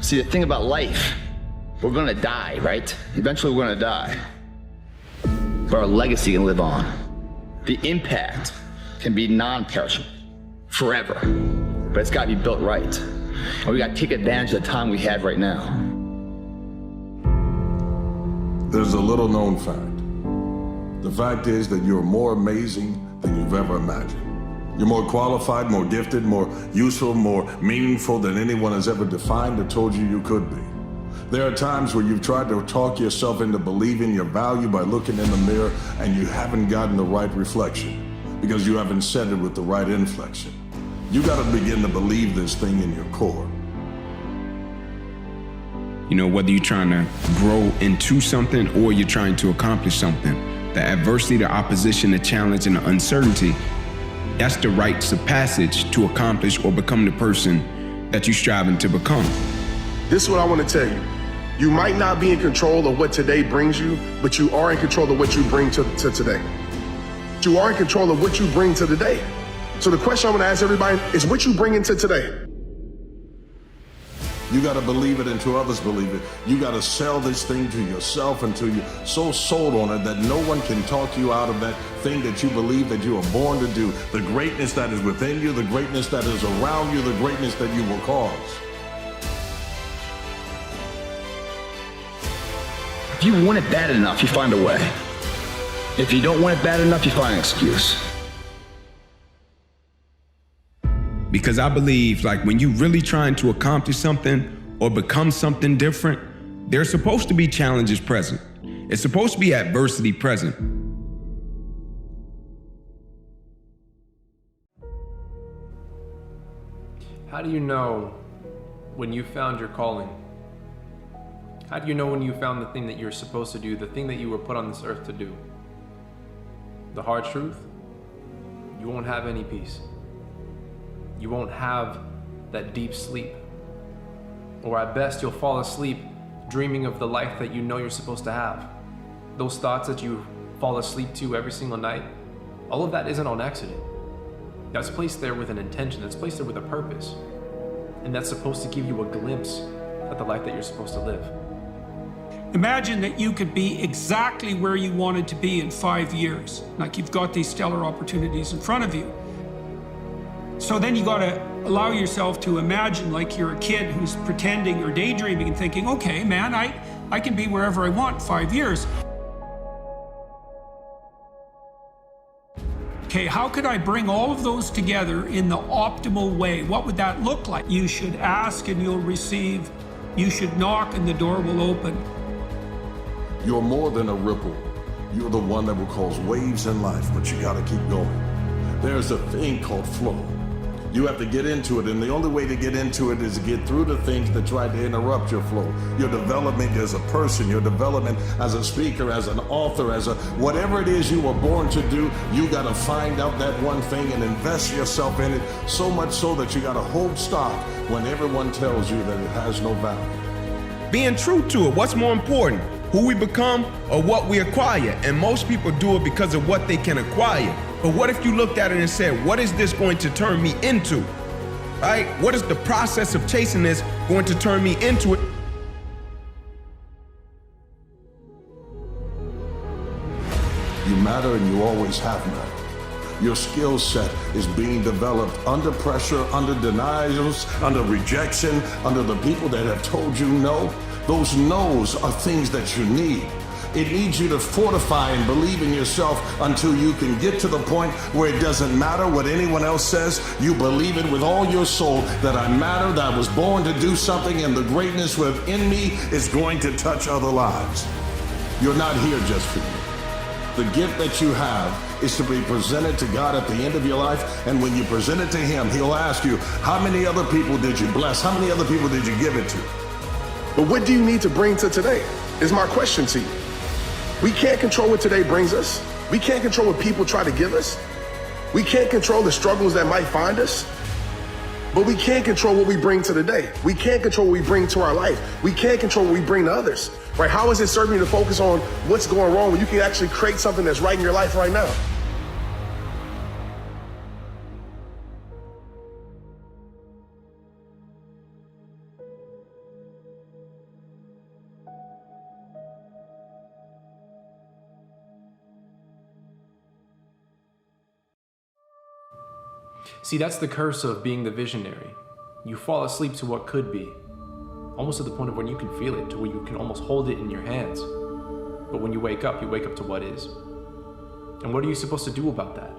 See, the thing about life, we're gonna die, right? Eventually we're gonna die. But our legacy can live on. The impact can be non-perishable, forever. But it's gotta be built right. And we gotta take advantage of the time we have right now. There's a little known fact. The fact is that you're more amazing than you've ever imagined. You're more qualified, more gifted, more useful, more meaningful than anyone has ever defined or told you you could be. There are times where you've tried to talk yourself into believing your value by looking in the mirror and you haven't gotten the right reflection because you haven't said it with the right inflection. You got to begin to believe this thing in your core. You know, whether you're trying to grow into something or you're trying to accomplish something, the adversity, the opposition, the challenge, and the uncertainty, that's the rites of passage to accomplish or become the person that you're striving to become. This is what I want to tell you. You might not be in control of what today brings you, but you are in control of what you bring to today. You are in control of what you bring to today. So the question I'm going to ask everybody is what you bring into today. You got to believe it until others believe it. You got to sell this thing to yourself until you're so sold on it that no one can talk you out of that thing that you believe that you are born to do. The greatness that is within you, the greatness that is around you, the greatness that you will cause. If you want it bad enough, you find a way. If you don't want it bad enough, you find an excuse. Because I believe, like, when you're really trying to accomplish something or become something different, there's supposed to be challenges present. It's supposed to be adversity present. How do you know when you found your calling? How do you know when you found the thing that you're supposed to do, the thing that you were put on this earth to do? The hard truth, you won't have any peace. You won't have that deep sleep. Or at best, you'll fall asleep dreaming of the life that you know you're supposed to have. Those thoughts that you fall asleep to every single night, all of that isn't on accident. That's placed there with an intention, that's placed there with a purpose. And that's supposed to give you a glimpse at the life that you're supposed to live. Imagine that you could be exactly where you wanted to be in 5 years. Like you've got these stellar opportunities in front of you. So then you got to allow yourself to imagine like you're a kid who's pretending or daydreaming and thinking, okay, man, I can be wherever I want in 5 years. Okay, how could I bring all of those together in the optimal way? What would that look like? You should ask and you'll receive. You should knock and the door will open. You're more than a ripple. You're the one that will cause waves in life, but you got to keep going. There's a thing called flow. You have to get into it, and the only way to get into it is to get through the things that try to interrupt your flow. Your development as a person, your development as a speaker, as an author, as a whatever it is you were born to do, you got to find out that one thing and invest yourself in it, so much so that you got to hold stock when everyone tells you that it has no value. Being true to it, what's more important? Who we become or what we acquire? And most people do it because of what they can acquire. But what if you looked at it and said, what is this going to turn me into? Right? What is the process of chasing this going to turn me into it? You matter and you always have mattered. Your skill set is being developed under pressure, under denials, under rejection, under the people that have told you no. Those no's are things that you need. It needs you to fortify and believe in yourself until you can get to the point where it doesn't matter what anyone else says. You believe it with all your soul that I matter, that I was born to do something, and the greatness within me is going to touch other lives. You're not here just for you. The gift that you have is to be presented to God at the end of your life, and when you present it to Him, He'll ask you, how many other people did you bless? How many other people did you give it to? But what do you need to bring to today is my question to you. We can't control what today brings us. We can't control what people try to give us. We can't control the struggles that might find us. But we can control what we bring to the day. We can't control what we bring to our life. We can't control what we bring to others. Right? How is it serving you to focus on what's going wrong when you can actually create something that's right in your life right now? See, that's the curse of being the visionary. You fall asleep to what could be, almost to the point of when you can feel it, to where you can almost hold it in your hands. But when you wake up to what is. And what are you supposed to do about that?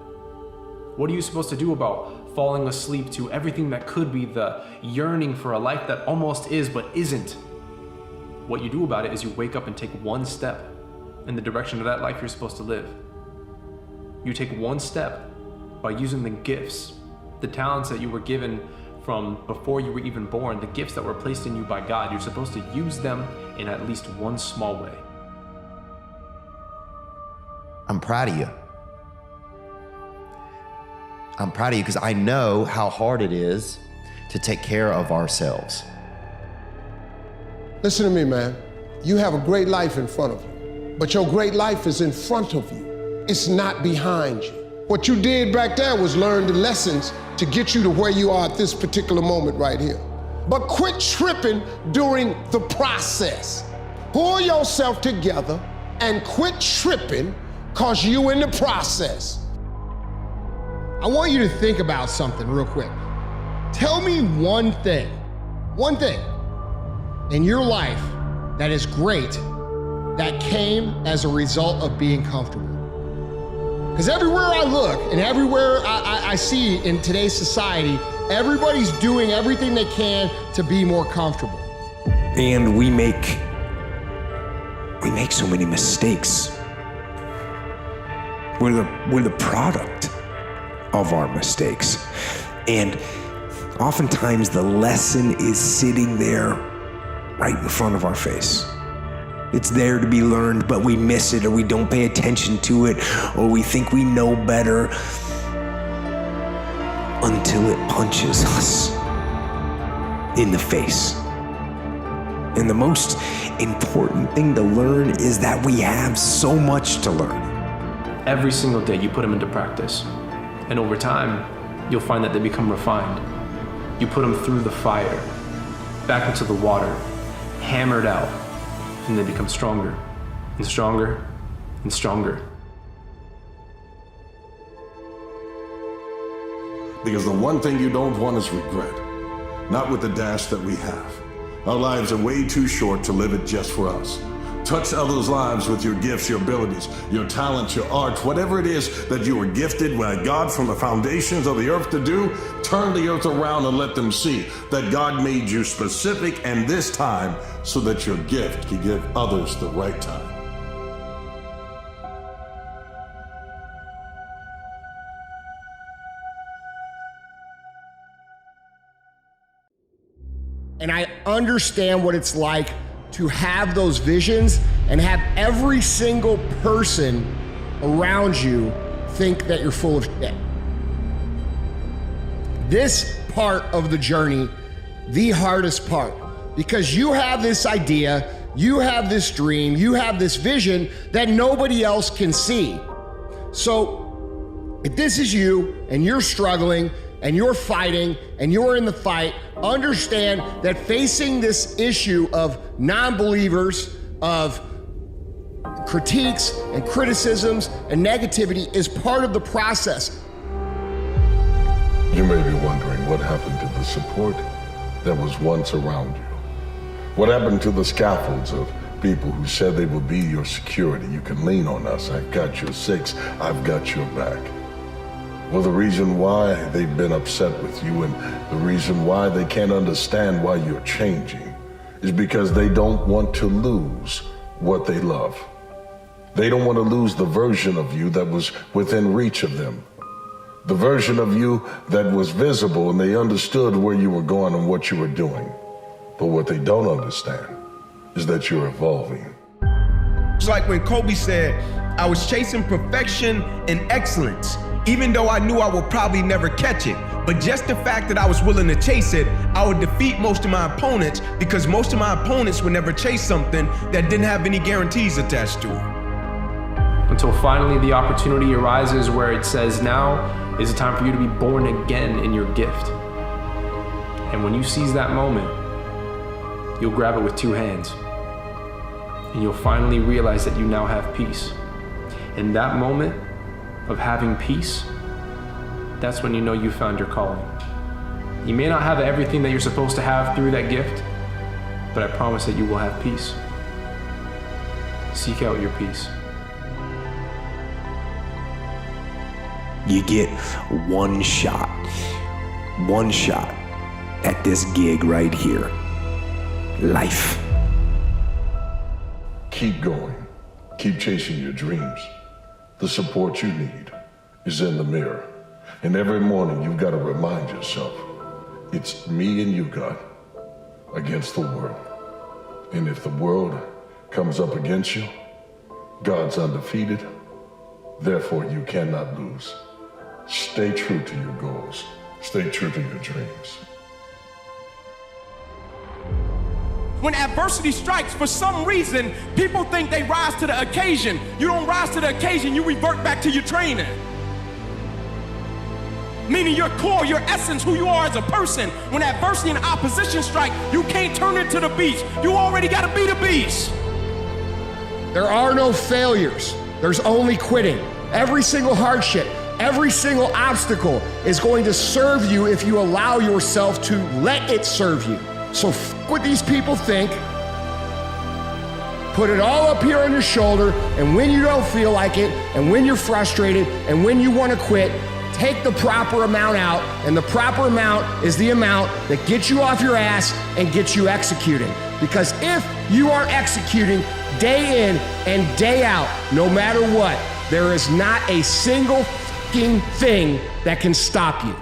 What are you supposed to do about falling asleep to everything that could be, the yearning for a life that almost is but isn't? What you do about it is you wake up and take one step in the direction of that life you're supposed to live. You take one step by using the gifts, the talents that you were given from before you were even born, the gifts that were placed in you by God. You're supposed to use them in at least one small way. I'm proud of you. I'm proud of you because I know how hard it is to take care of ourselves. Listen to me, man. You have a great life in front of you, but your great life is in front of you. It's not behind you. What you did back there was learn the lessons to get you to where you are at this particular moment right here. But quit tripping during the process. Pull yourself together and quit tripping because you in the process. I want you to think about something real quick. Tell me one thing in your life that is great that came as a result of being comfortable. Because everywhere I look and everywhere I see in today's society, everybody's doing everything they can to be more comfortable. And we make so many mistakes. We're the product of our mistakes. And oftentimes the lesson is sitting there right in front of our face. It's there to be learned, but we miss it, or we don't pay attention to it, or we think we know better until it punches us in the face. And the most important thing to learn is that we have so much to learn. Every single day you put them into practice. And over time, you'll find that they become refined. You put them through the fire, back into the water, hammered out, and they become stronger and stronger and stronger. Because the one thing you don't want is regret. Not with the dash that we have. Our lives are way too short to live it just for us. Touch others' lives with your gifts, your abilities, your talents, your art, whatever it is that you were gifted by God from the foundations of the earth to do. Turn the earth around and let them see that God made you specific and this time so that your gift can give others the right time. And I understand what it's like to have those visions and have every single person around you think that you're full of shit. This part of the journey, the hardest part, because you have this idea, you have this dream, you have this vision that nobody else can see. So if this is you and you're struggling and you're fighting and you're in the fight, understand that facing this issue of non-believers, of critiques and criticisms and negativity is part of the process. You may be wondering what happened to the support that was once around you. What happened to the scaffolds of people who said they will be your security? You can lean on us. I've got your six. I've got your back. Well, the reason why they've been upset with you and the reason why they can't understand why you're changing is because they don't want to lose what they love. They don't want to lose the version of you that was within reach of them. The version of you that was visible and they understood where you were going and what you were doing. But what they don't understand is that you're evolving. It's like when Kobe said, I was chasing perfection and excellence, even though I knew I would probably never catch it. But just the fact that I was willing to chase it, I would defeat most of my opponents because most of my opponents would never chase something that didn't have any guarantees attached to it. Until finally the opportunity arises where it says, now is the time for you to be born again in your gift. And when you seize that moment, you'll grab it with two hands. And you'll finally realize that you now have peace. In that moment of having peace, that's when you know you found your calling. You may not have everything that you're supposed to have through that gift, but I promise that you will have peace. Seek out your peace. You get one shot at this gig right here. Life. Keep going. Keep chasing your dreams. The support you need is in the mirror. And every morning you've got to remind yourself, it's me and you, God, against the world. And if the world comes up against you, God's undefeated. Therefore, you cannot lose. Stay true to your goals. Stay true to your dreams. When adversity strikes, for some reason, people think they rise to the occasion. You don't rise to the occasion, you revert back to your training. Meaning your core, your essence, who you are as a person. When adversity and opposition strike, you can't turn it to the beast. You already got to be the beast. There are no failures. There's only quitting. Every single hardship, every single obstacle is going to serve you if you allow yourself to let it serve you. So f what these people think, put it all up here on your shoulder, and when you don't feel like it, and when you're frustrated, and when you want to quit, take the proper amount out, and the proper amount is the amount that gets you off your ass and gets you executing. Because if you are executing day in and day out, no matter what, there is not a single fucking thing that can stop you.